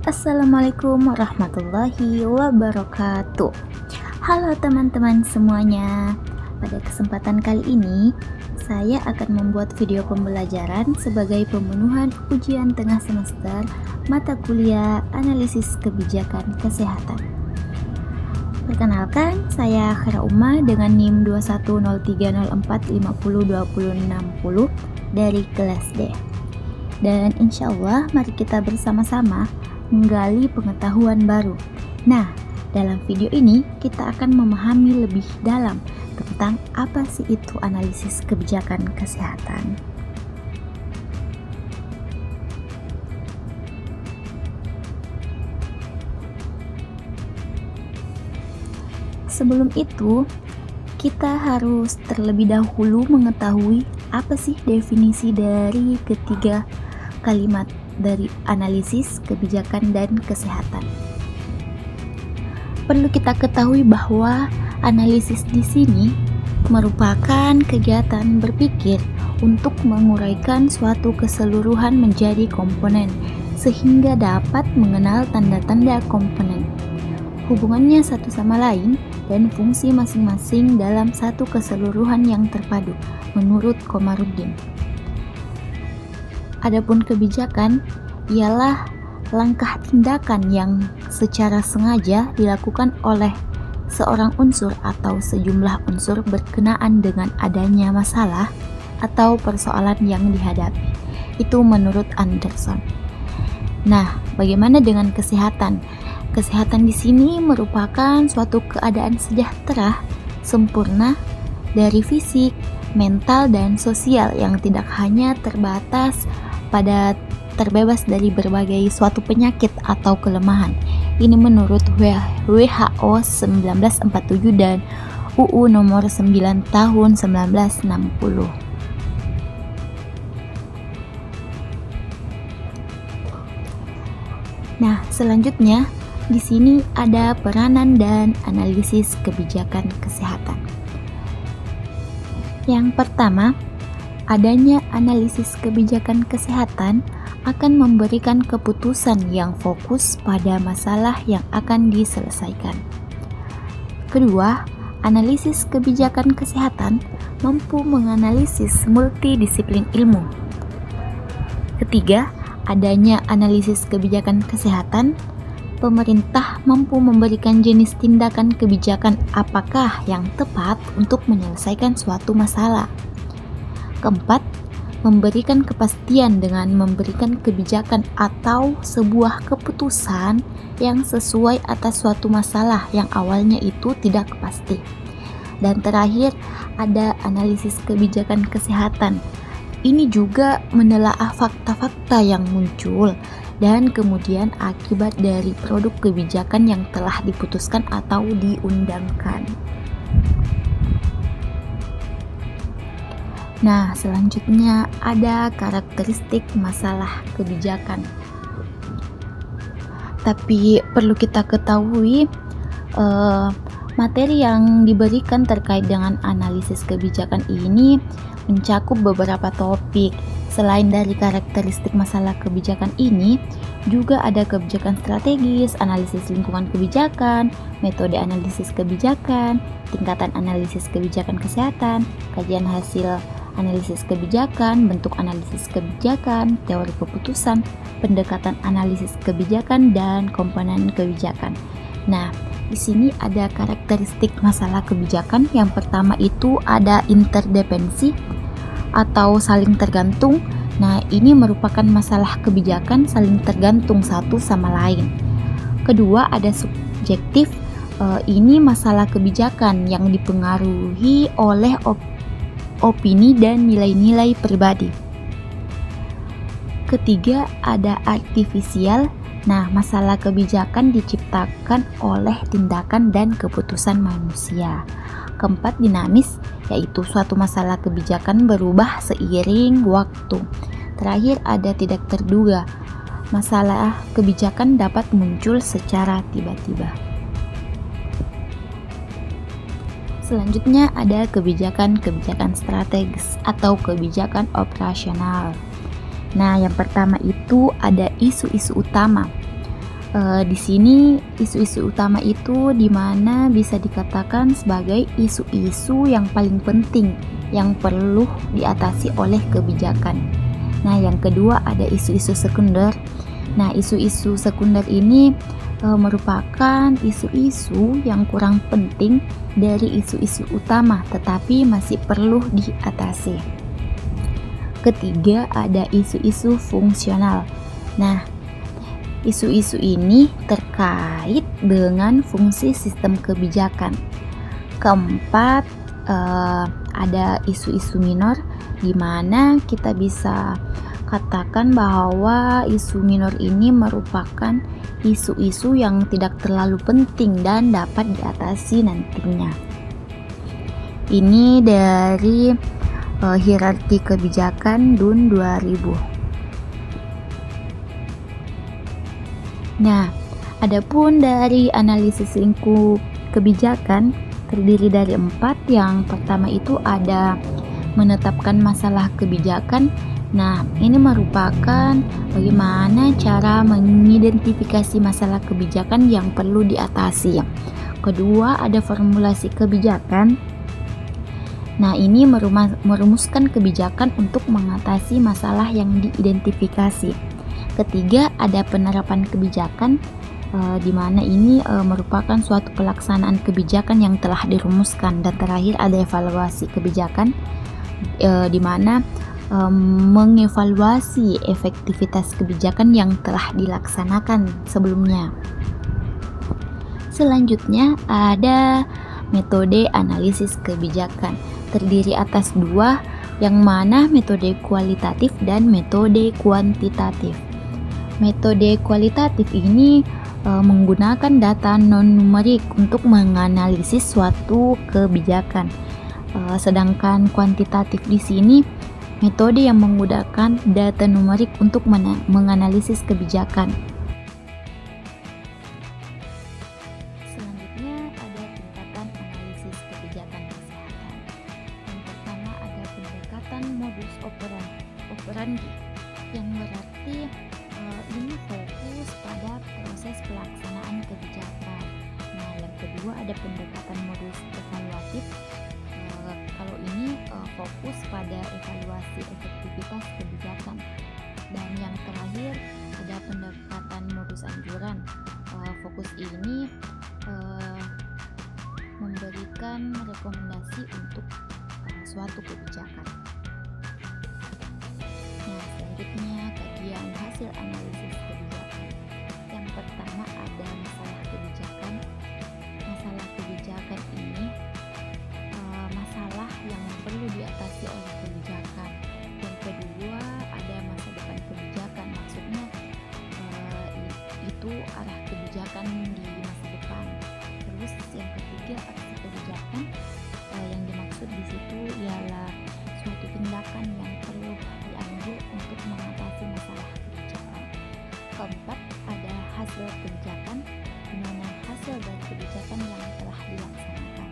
Assalamualaikum warahmatullahi wabarakatuh. Halo teman-teman semuanya. Pada kesempatan kali ini, saya akan membuat video pembelajaran sebagai pemenuhan ujian tengah semester mata kuliah Analisis Kebijakan Kesehatan. Perkenalkan, saya Khera Uma dengan NIM 210304502060 dari kelas D. Dan insya Allah mari kita bersama-sama menggali pengetahuan baru. Nah, dalam video ini kita akan memahami lebih dalam tentang apa sih itu analisis kebijakan kesehatan. Sebelum itu, kita harus terlebih dahulu mengetahui apa sih definisi dari ketiga kalimat dari analisis kebijakan dan kesehatan. Perlu kita ketahui bahwa analisis di sini merupakan kegiatan berpikir untuk menguraikan suatu keseluruhan menjadi komponen sehingga dapat mengenal tanda-tanda komponen, hubungannya satu sama lain, dan fungsi masing-masing dalam satu keseluruhan yang terpadu, menurut Komarudin. Adapun kebijakan ialah langkah tindakan yang secara sengaja dilakukan oleh seorang unsur atau sejumlah unsur berkenaan dengan adanya masalah atau persoalan yang dihadapi. Itu menurut Anderson. Nah, bagaimana dengan kesehatan? Kesehatan di sini merupakan suatu keadaan sejahtera, sempurna dari fisik, mental, dan sosial yang tidak hanya terbatas pada terbebas dari berbagai suatu penyakit atau kelemahan. Ini menurut WHO 1947 dan UU nomor 9 tahun 1960. Nah, selanjutnya di sini ada peranan dan analisis kebijakan kesehatan. Yang pertama, adanya analisis kebijakan kesehatan akan memberikan keputusan yang fokus pada masalah yang akan diselesaikan. Kedua, analisis kebijakan kesehatan mampu menganalisis multidisiplin ilmu. Ketiga, adanya analisis kebijakan kesehatan, pemerintah mampu memberikan jenis tindakan kebijakan apakah yang tepat untuk menyelesaikan suatu masalah. Keempat, memberikan kepastian dengan memberikan kebijakan atau sebuah keputusan yang sesuai atas suatu masalah yang awalnya itu tidak pasti. Dan terakhir, ada analisis kebijakan kesehatan. Ini juga menelaah fakta-fakta yang muncul dan kemudian akibat dari produk kebijakan yang telah diputuskan atau diundangkan. Nah, selanjutnya ada karakteristik masalah kebijakan. Tapi perlu kita ketahui materi yang diberikan terkait dengan analisis kebijakan ini mencakup beberapa topik. Selain dari karakteristik masalah kebijakan ini, juga ada kebijakan strategis, analisis lingkungan kebijakan, metode analisis kebijakan, tingkatan analisis kebijakan kesehatan, kajian hasil analisis kebijakan, bentuk analisis kebijakan, teori keputusan, pendekatan analisis kebijakan, dan komponen kebijakan. Nah, di sini ada karakteristik masalah kebijakan. Yang pertama itu ada interdependensi atau saling tergantung. Nah, ini merupakan masalah kebijakan saling tergantung satu sama lain. Kedua, ada subjektif. Ini masalah kebijakan yang dipengaruhi oleh opini dan nilai-nilai pribadi. Ketiga, ada artifisial. Nah, masalah kebijakan diciptakan oleh tindakan dan keputusan manusia. Keempat, dinamis, yaitu suatu masalah kebijakan berubah seiring waktu. Terakhir, ada tidak terduga. Masalah kebijakan dapat muncul secara tiba-tiba. Selanjutnya ada kebijakan strategis atau kebijakan operasional. Nah, yang pertama itu ada isu-isu utama. Di sini isu-isu utama itu di mana bisa dikatakan sebagai isu-isu yang paling penting yang perlu diatasi oleh kebijakan. Nah, yang kedua ada isu-isu sekunder. Nah, isu-isu sekunder ini merupakan isu-isu yang kurang penting dari isu-isu utama tetapi masih perlu diatasi. Ketiga ada isu-isu fungsional. Nah, isu-isu ini terkait dengan fungsi sistem kebijakan. Keempat, ada isu-isu minor di mana kita bisa katakan bahwa isu minor ini merupakan isu-isu yang tidak terlalu penting dan dapat diatasi nantinya. Ini dari hierarki kebijakan DUN 2000. Nah, adapun dari analisis lingkup kebijakan terdiri dari 4. Yang pertama itu ada menetapkan masalah kebijakan. Nah, ini merupakan bagaimana cara mengidentifikasi masalah kebijakan yang perlu diatasi. Kedua, ada formulasi kebijakan. Nah, ini merumuskan kebijakan untuk mengatasi masalah yang diidentifikasi. Ketiga, ada penerapan kebijakan, di mana ini merupakan suatu pelaksanaan kebijakan yang telah dirumuskan. Dan terakhir ada evaluasi kebijakan, di mana mengevaluasi efektivitas kebijakan yang telah dilaksanakan sebelumnya. Selanjutnya ada metode analisis kebijakan, terdiri atas 2, yang mana metode kualitatif dan metode kuantitatif. Metode kualitatif ini menggunakan data non-numerik untuk menganalisis suatu kebijakan. Sedangkan kuantitatif di sini metode yang menggunakan data numerik untuk menganalisis kebijakan. Selanjutnya ada tingkatan analisis kebijakan kesehatan. Yang pertama ada pendekatan modus operandi, yang berarti ini fokus pada proses pelaksanaan kebijakan. Nah, yang kedua ada pendekatan modus evaluatif. Kalau ini fokus pada evaluasi efektivitas kebijakan. Dan yang terakhir ada pendekatan modus anjuran. Fokus ini memberikan rekomendasi untuk suatu kebijakan. Nah, selanjutnya kajian hasil analisis kebijakan. Yang pertama ada masalah kebijakan. Masalah kebijakan ini masalah yang perlu diatasi oleh kebijakan. Yang kedua ada masa depan kebijakan, maksudnya itu arah kebijakan di masa depan. Terus yang ketiga aksi kebijakan, yang dimaksud di situ ialah suatu tindakan yang perlu diambil untuk mengatasi masalah kebijakan. Keempat ada hasil kebijakan, di mana hasil dari kebijakan yang telah dilaksanakan.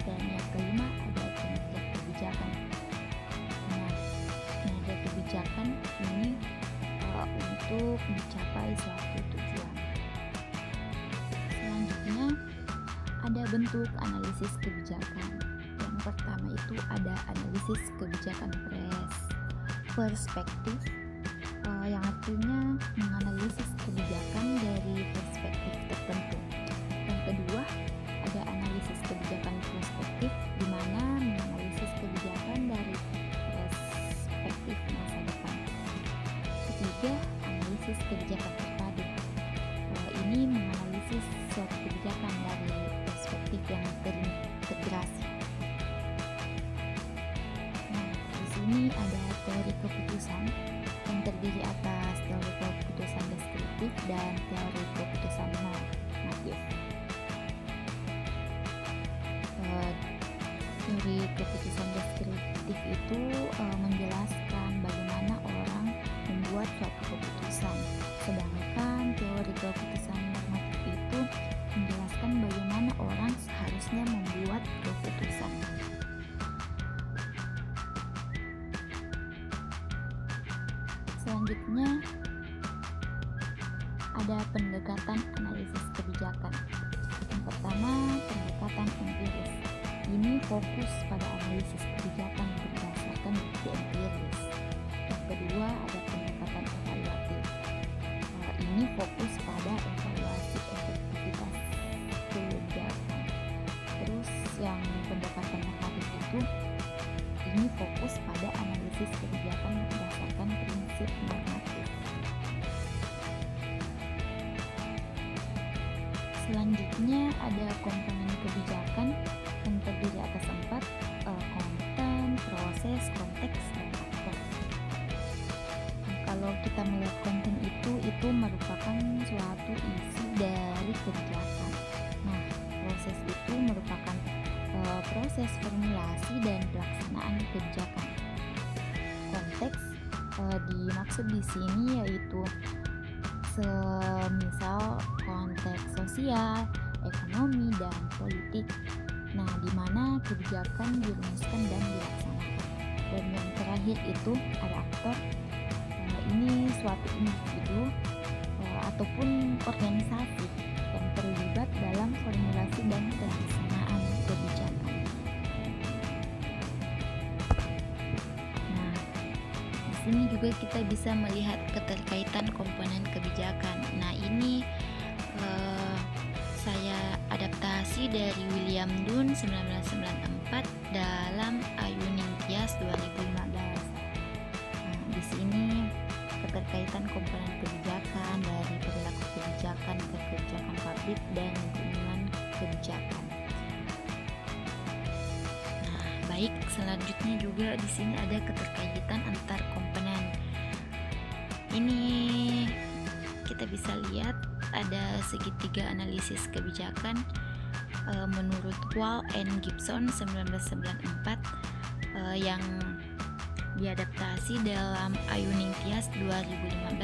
Dan yang kelima ada kinerja kebijakan. Nah, kinerja kebijakan ini untuk mencapai suatu tujuan. Selanjutnya ada bentuk analisis kebijakan. Yang pertama itu ada analisis kebijakan perspektif, yang artinya menganalisis kebijakan dari perspektif tertentu. Yang kedua ada analisis kebijakan prospektif, di mana menganalisis kebijakan dari perspektif masa depan. Ketiga, analisis kebijakan terpadu. Ini menganalisis suatu kebijakan dari perspektif yang terintegrasi. Nah, di sini ada teori keputusan yang terdiri atas teori keputusan deskriptif dan teori keputusan normatif. Teori keputusan deskriptif itu menjelaskan bagaimana orang membuat suatu keputusan, sedangkan teori keputusan normatif itu menjelaskan bagaimana orang seharusnya membuat keputusan. Selanjutnya ada pendekatan analisis kebijakan. Yang pertama, pendekatan empiris. Ini fokus pada analisis kebijakan berdasarkan bukti empiris. Yang kedua, ada pendekatan evaluatif. Ini fokus pada evaluasi efektivitas kebijakan. Terus yang pendekatan normatif itu ini fokus pada analisis kebijakan berdasarkan prinsip normatif. Selanjutnya ada komponen kebijakan yang terdiri atas 4, konten, proses, konteks, dan aktor. Kalau kita melihat konten itu merupakan suatu isi dari kebijakan. Nah, proses itu merupakan proses formulasi dan pelaksanaan kebijakan. Konteks dimaksud di sini yaitu semisal konteks sosial, ekonomi, dan politik. Nah, di mana kebijakan dirumuskan dan dilaksanakan. Dan yang terakhir itu ada aktor. Ini suatu individu ataupun organisasi yang terlibat dalam formulasi dan pelaksanaan kebijakan. Nah, di sini juga kita bisa melihat keterkaitan komponen kebijakan. Nah, ini saya adaptasi dari William Dunn 1994 dalam Ayuning Tias 2015. Nah, di sini keterkaitan komponen kebijakan dari perilaku kebijakan ke kebijakan publik dan lingkungan kebijakan. Nah, baik, selanjutnya juga di sini ada keterkaitan antar komponen. Ini kita bisa lihat ada segitiga analisis kebijakan menurut Wall and Gibson 1994 yang diadaptasi dalam Ayuning Tias 2015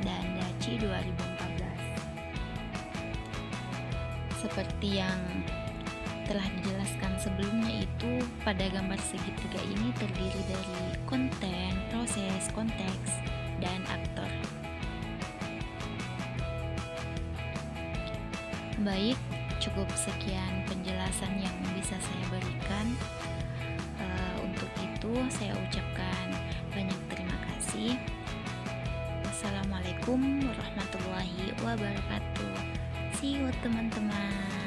dan Daci 2014. Seperti yang telah dijelaskan sebelumnya itu, pada gambar segitiga ini terdiri dari konten, proses, konteks, dan aktor. Baik, cukup sekian penjelasan yang bisa saya berikan. Untuk itu saya ucapkan banyak terima kasih. Wassalamualaikum warahmatullahi wabarakatuh. See you teman-teman.